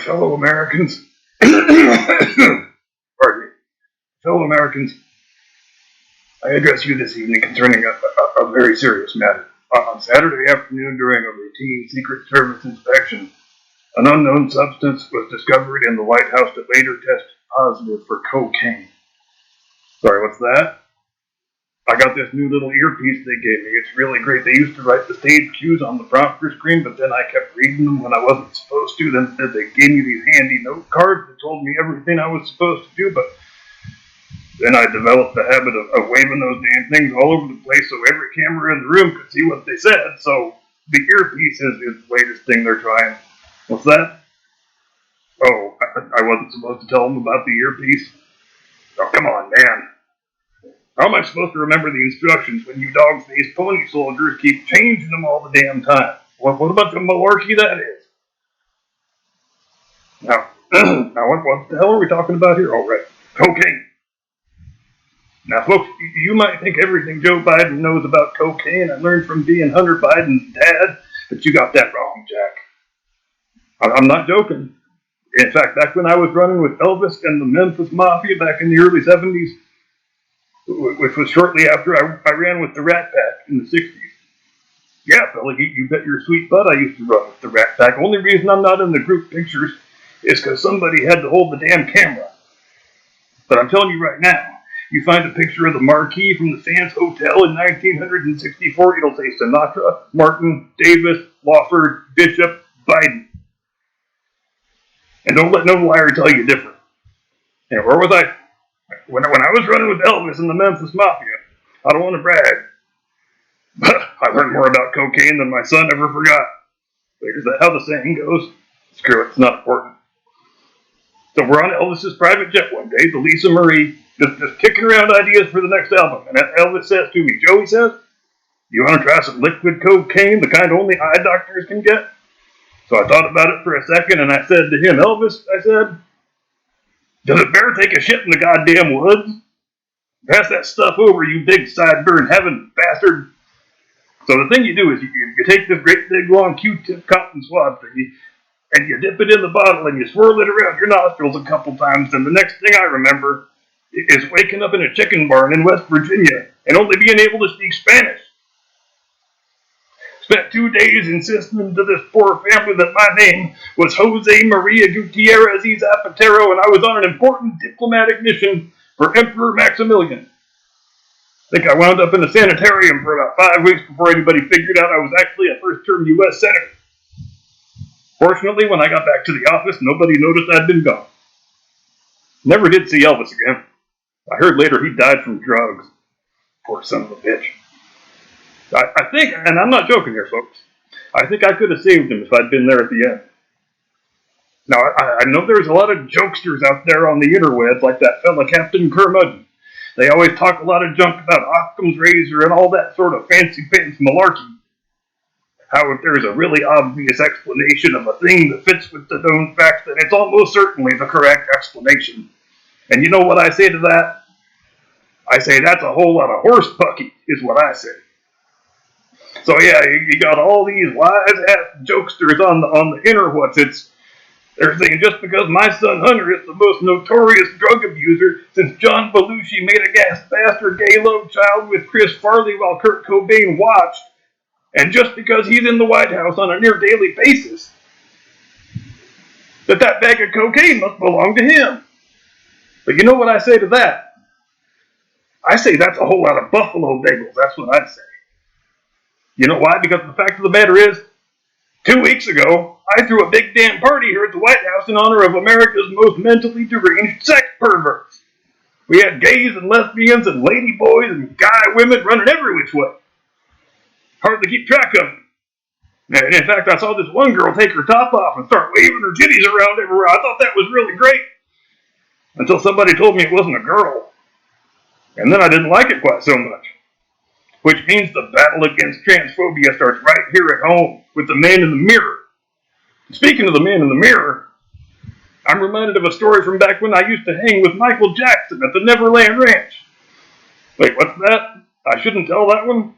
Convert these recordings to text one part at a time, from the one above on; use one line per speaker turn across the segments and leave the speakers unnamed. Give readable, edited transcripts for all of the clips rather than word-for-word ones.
Fellow Americans, pardon me, fellow Americans, I address you this evening concerning a very serious matter. On Saturday afternoon, during a routine Secret Service inspection, an unknown substance was discovered in the White House that later tested positive for cocaine. Sorry, what's that? I got this new little earpiece they gave me. It's really great. They used to write the stage cues on the prompter screen, but then I kept reading them when I wasn't supposed to. Then they gave me these handy note cards that told me everything I was supposed to do, but then I developed the habit of waving those damn things all over the place so every camera in the room could see what they said. So the earpiece is the latest thing they're trying. What's that? Oh, I wasn't supposed to tell them about the earpiece? Oh, come on, man. How am I supposed to remember the instructions when you dog-faced pony soldiers keep changing them all the damn time? What about the malarkey that is? Now, what the hell are we talking about here? Oh, right. Cocaine. Now, folks, you might think everything Joe Biden knows about cocaine I learned from being Hunter Biden's dad, but you got that wrong, Jack. I'm not joking. In fact, back when I was running with Elvis and the Memphis Mafia back in the early 70s, which was shortly after I ran with the Rat Pack in the 60s. Yeah, fella, you bet your sweet butt I used to run with the Rat Pack. Only reason I'm not in the group pictures is because somebody had to hold the damn camera. But I'm telling you right now, you find a picture of the marquee from the Sands Hotel in 1964, it'll say Sinatra, Martin, Davis, Lawford, Bishop, Biden. And don't let no liar tell you different. And where was I? When I was running with Elvis and the Memphis Mafia, I don't want to brag, but I learned more about cocaine than my son ever forgot. Wait, is that how the saying goes? Screw it, it's not important. So we're on Elvis's private jet one day, the Lisa Marie, just kicking around ideas for the next album. And Elvis says to me, Joey says, you want to try some liquid cocaine, the kind only eye doctors can get? So I thought about it for a second, and I said to him, Elvis, I said, does it better take a shit in the goddamn woods? Pass that stuff over, you big sideburn heaven bastard. So the thing you do is you take this great big long Q-tip cotton swab thingy, and you dip it in the bottle and you swirl it around your nostrils a couple times, and the next thing I remember is waking up in a chicken barn in West Virginia and only being able to speak Spanish. Spent 2 days insisting to this poor family that my name was Jose Maria Gutierrez y Zapatero and I was on an important diplomatic mission for Emperor Maximilian. I think I wound up in a sanitarium for about 5 weeks before anybody figured out I was actually a first-term U.S. Senator. Fortunately, when I got back to the office, nobody noticed I'd been gone. Never did see Elvis again. I heard later he died from drugs. Poor son of a bitch. I think, and I'm not joking here, folks, I think I could have saved him if I'd been there at the end. Now, I know there's a lot of jokesters out there on the interwebs, like that fella Captain Curmudgeon. They always talk a lot of junk about Occam's razor and all that sort of fancy-pants malarkey. How if there's a really obvious explanation of a thing that fits with the known facts, then it's almost certainly the correct explanation. And you know what I say to that? I say that's a whole lot of horse pucky, is what I say. So yeah, you got all these wise-ass jokesters on the interwhats. They're saying just because my son Hunter is the most notorious drug abuser since John Belushi made a gas bastard gay love child with Chris Farley while Kurt Cobain watched, and just because he's in the White House on a near daily basis, that bag of cocaine must belong to him. But you know what I say to that? I say that's a whole lot of buffalo bagels. That's what I say. You know why? Because the fact of the matter is, 2 weeks ago, I threw a big damn party here at the White House in honor of America's most mentally deranged sex perverts. We had gays and lesbians and lady boys and guy women running every which way. Hard to keep track of them. And in fact, I saw this one girl take her top off and start waving her titties around everywhere. I thought that was really great. Until somebody told me it wasn't a girl. And then I didn't like it quite so much. Which means the battle against transphobia starts right here at home with the man in the mirror. Speaking of the man in the mirror, I'm reminded of a story from back when I used to hang with Michael Jackson at the Neverland Ranch. Wait, what's that? I shouldn't tell that one?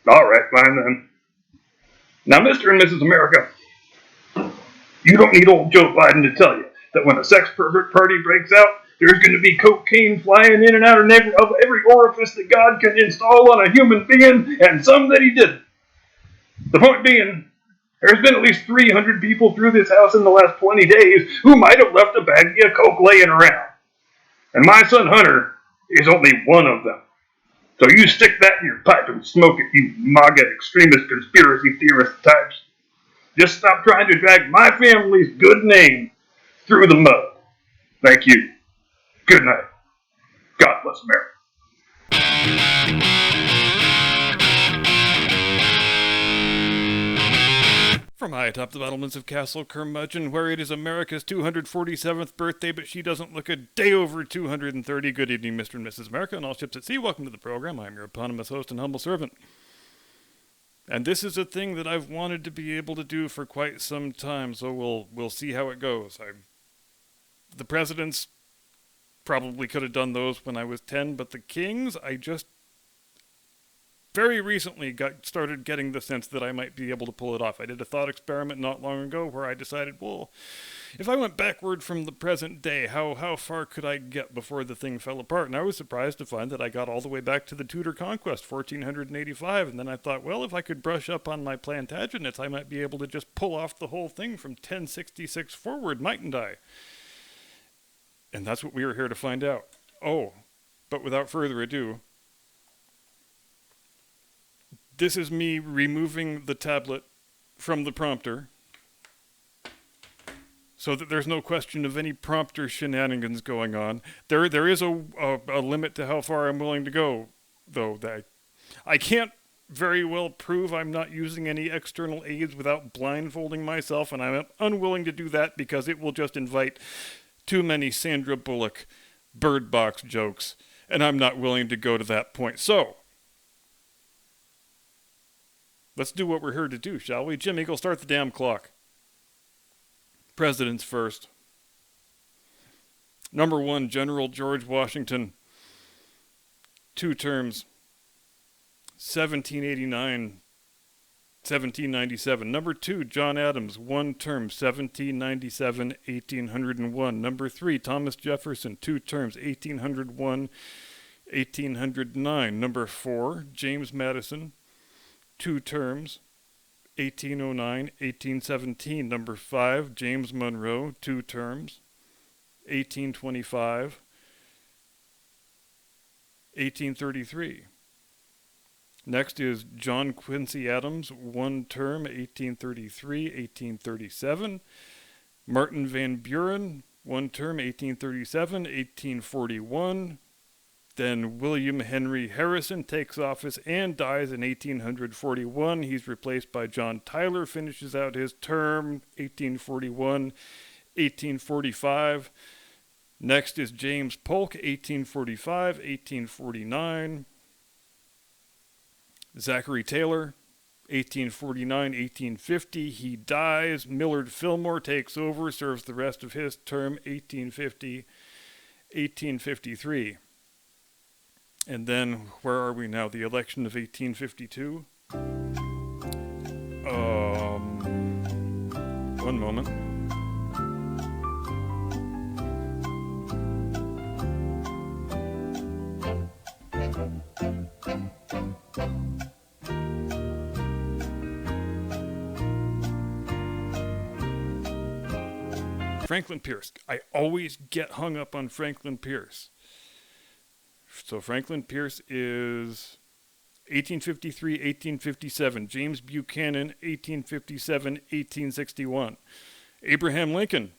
Alright, fine then. Now, Mr. and Mrs. America, You don't need old Joe Biden to tell you that when a sex pervert party breaks out, there's going to be cocaine flying in and out of every orifice that God can install on a human being, and some that he didn't. The point being, there's been at least 300 people through this house in the last 20 days who might have left a baggie of coke laying around. And my son Hunter is only one of them. So you stick that in your pipe and smoke it, you MAGA extremist conspiracy theorist types. Just stop trying to drag my family's good name through the mud. Thank you. Good night. God bless America.
From high atop the battlements of Castle Curmudgeon, where it is America's 247th birthday, but she doesn't look a day over 230. Good evening, Mr. and Mrs. America, and all ships at sea. Welcome to the program. I'm your eponymous host and humble servant. And this is a thing that I've wanted to be able to do for quite some time, so we'll see how it goes. The presidents probably could have done those when I was 10, but the kings, I just very recently started getting the sense that I might be able to pull it off. I did a thought experiment not long ago where I decided, well, if I went backward from the present day, how far could I get before the thing fell apart? And I was surprised to find that I got all the way back to the Tudor conquest, 1485, and then I thought, well, if I could brush up on my Plantagenets, I might be able to just pull off the whole thing from 1066 forward, mightn't I? And that's what we were here to find out. Oh, but without further ado, this is me removing the tablet from the prompter so that there's no question of any prompter shenanigans going on. There is a limit to how far I'm willing to go, though. I can't very well prove I'm not using any external aids without blindfolding myself, and I'm unwilling to do that because it will just invite too many Sandra Bullock Bird Box jokes, and I'm not willing to go to that point. So, let's do what we're here to do, shall we? Jimmy, go start the damn clock. Presidents first. Number 1, General George Washington. 2 terms. 1789, 1797. Number 2, John Adams. 1 term. 1797, 1801. Number 3, Thomas Jefferson. 2 terms. 1801, 1809. Number 4, James Madison. 2 terms, 1809, 1817. Number 5, James Monroe, 2 terms, 1825, 1833. Next is John Quincy Adams, 1 term, 1833, 1837. Martin Van Buren, 1 term, 1837, 1841. Then William Henry Harrison takes office and dies in 1841. He's replaced by John Tyler, finishes out his term, 1841, 1845. Next is James Polk, 1845, 1849. Zachary Taylor, 1849, 1850. He dies. Millard Fillmore takes over, serves the rest of his term, 1850, 1853. And then, where are we now? The election of 1852? One moment. Franklin Pierce. I always get hung up on Franklin Pierce. So Franklin Pierce is 1853, 1857. James Buchanan, 1857, 1861. Abraham Lincoln,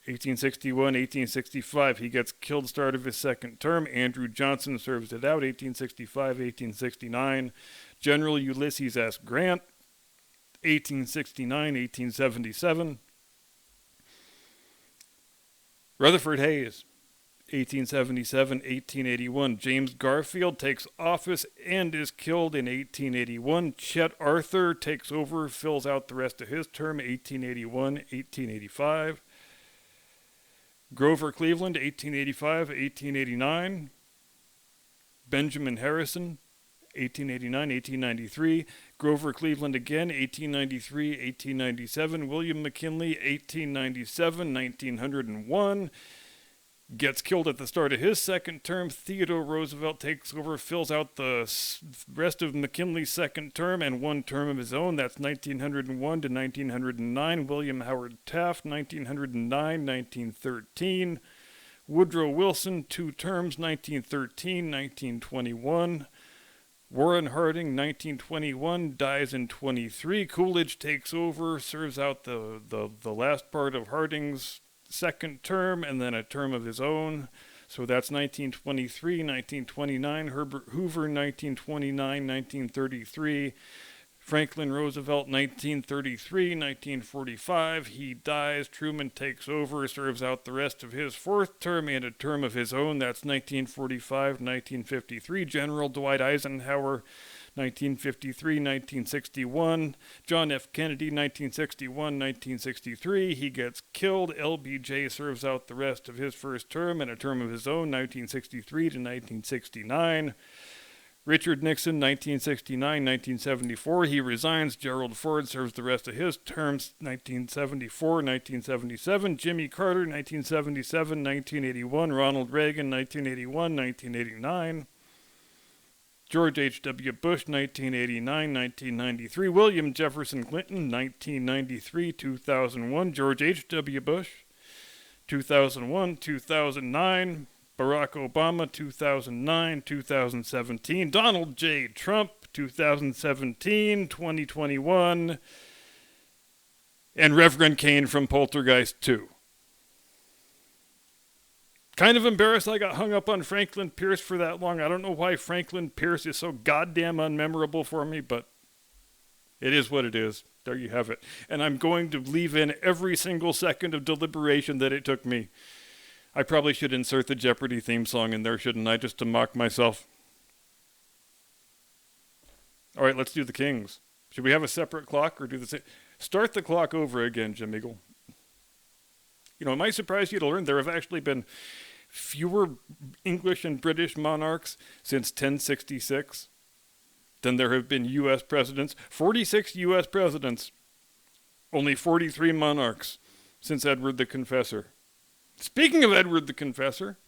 1861, 1865. He gets killed start of his second term. Andrew Johnson serves it out, 1865, 1869. General Ulysses S. Grant, 1869, 1877. Rutherford Hayes, 1877, 1881. James Garfield takes office and is killed in 1881. Chet Arthur takes over, fills out the rest of his term, 1881, 1885. Grover Cleveland, 1885, 1889. Benjamin Harrison, 1889, 1893. Grover Cleveland again, 1893, 1897. William McKinley, 1897, 1901. Gets killed at the start of his second term. Theodore Roosevelt takes over, fills out the rest of McKinley's second term and one term of his own. That's 1901 to 1909. William Howard Taft, 1909, 1913. Woodrow Wilson, 2 terms, 1913, 1921. Warren Harding, 1921, dies in 23. Coolidge takes over, serves out the last part of Harding's second term and then a term of his own. So that's 1923, 1929. Herbert Hoover, 1929, 1933. Franklin Roosevelt, 1933, 1945. He dies. Truman takes over, serves out the rest of his fourth term and a term of his own. That's 1945, 1953. General Dwight Eisenhower, 1953, 1961. John F. Kennedy, 1961, 1963. He gets killed. LBJ serves out the rest of his first term and a term of his own, 1963 to 1969. Richard Nixon, 1969, 1974. He resigns. Gerald Ford serves the rest of his terms, 1974, 1977. Jimmy Carter, 1977, 1981. Ronald Reagan, 1981, 1989. George H.W. Bush, 1989, 1993. William Jefferson Clinton, 1993, 2001. George H.W. Bush, 2001, 2009. Barack Obama, 2009, 2017. Donald J. Trump, 2017, 2021. And Reverend Kane from Poltergeist 2. Kind of embarrassed I got hung up on Franklin Pierce for that long. I don't know why Franklin Pierce is so goddamn unmemorable for me, but it is what it is. There you have it. And I'm going to leave in every single second of deliberation that it took me. I probably should insert the Jeopardy theme song in there, shouldn't I, just to mock myself? All right, let's do the Kings. Should we have a separate clock or do the same? Start the clock over again, Jim Eagle. You know, it might surprise you to learn there have actually been fewer English and British monarchs since 1066 than there have been U.S. presidents. 46 U.S. presidents, only 43 monarchs since Edward the Confessor. Speaking of Edward the Confessor,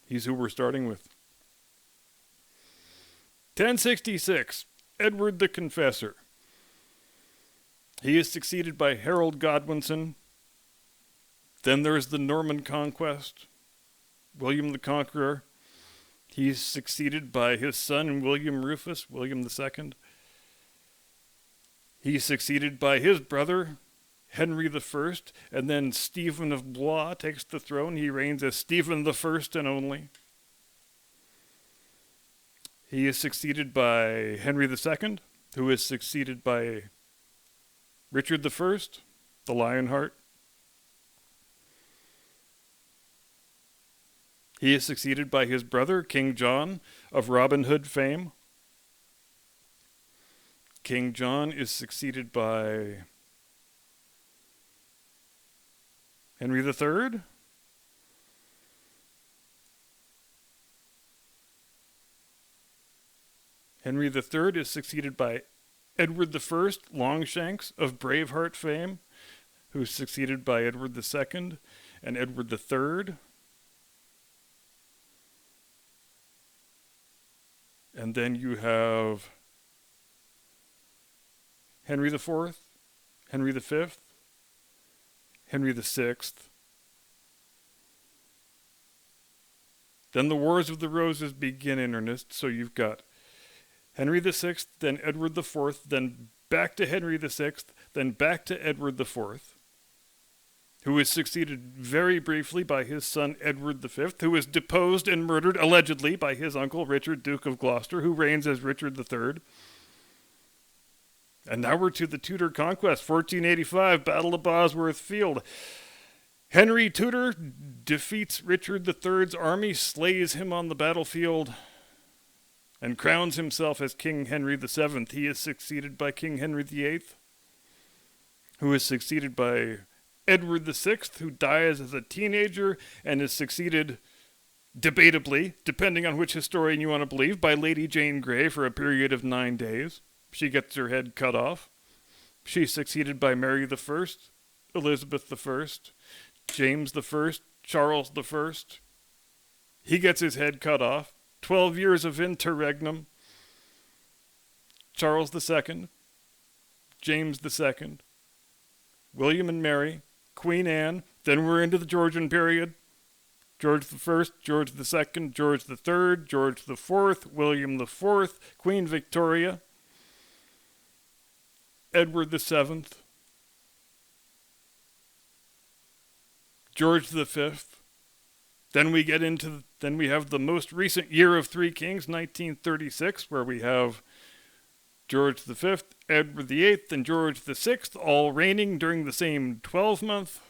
he's who we're starting with. 1066, Edward the Confessor. He is succeeded by Harold Godwinson. Then there's the Norman Conquest, William the Conqueror. He's succeeded by his son William Rufus, William II. He's succeeded by his brother, Henry I, and then Stephen of Blois takes the throne. He reigns as Stephen I and only. He is succeeded by Henry II, who is succeeded by Richard I, the Lionheart. He is succeeded by his brother, King John, of Robin Hood fame. King John is succeeded by Henry III. Henry III is succeeded by Edward I, Longshanks of Braveheart fame, who is succeeded by Edward II and Edward III. And then you have Henry IV, Henry V, Henry VI. Then the Wars of the Roses begin in earnest. So you've got Henry VI, then Edward IV, then back to Henry VI, then back to Edward IV, who is succeeded very briefly by his son Edward V, who is deposed and murdered allegedly by his uncle Richard, Duke of Gloucester, who reigns as Richard III. And now we're to the Tudor conquest, 1485, Battle of Bosworth Field. Henry Tudor defeats Richard III's army, slays him on the battlefield, and crowns himself as King Henry VII. He is succeeded by King Henry VIII, who is succeeded by Edward VI, who dies as a teenager and is succeeded, debatably, depending on which historian you want to believe, by Lady Jane Grey for a period of 9 days. She gets her head cut off. She's succeeded by Mary I, Elizabeth I, James I, Charles I. He gets his head cut off. 12 years of interregnum. Charles II, James II, William and Mary, Queen Anne. Then we're into the Georgian period. George I, George II, George III, George IV, William IV, Queen Victoria, Edward VII, George V. Then we have the most recent year of three kings, 1936, where we have George V, Edward VIII, and George VI, all reigning during the same 12-month.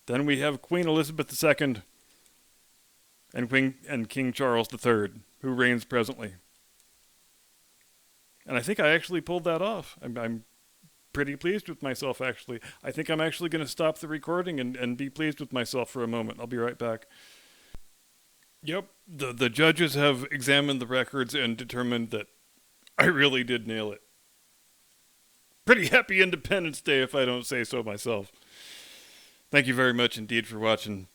Then we have Queen Elizabeth II and King Charles III, who reigns presently. And I think I actually pulled that off. I'm pretty pleased with myself, actually. I think I'm actually going to stop the recording and be pleased with myself for a moment. I'll be right back. Yep, the judges have examined the records and determined that I really did nail it. Pretty happy Independence Day, if I don't say so myself. Thank you very much indeed for watching.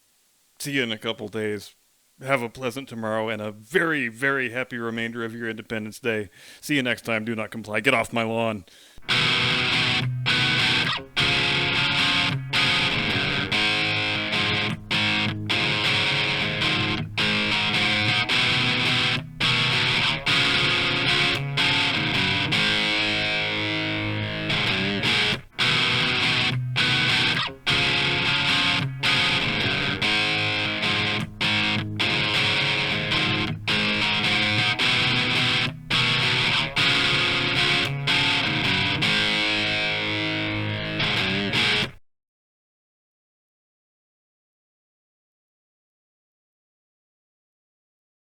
See you in a couple days. Have a pleasant tomorrow and a very, very happy remainder of your Independence Day. See you next time. Do not comply. Get off my lawn.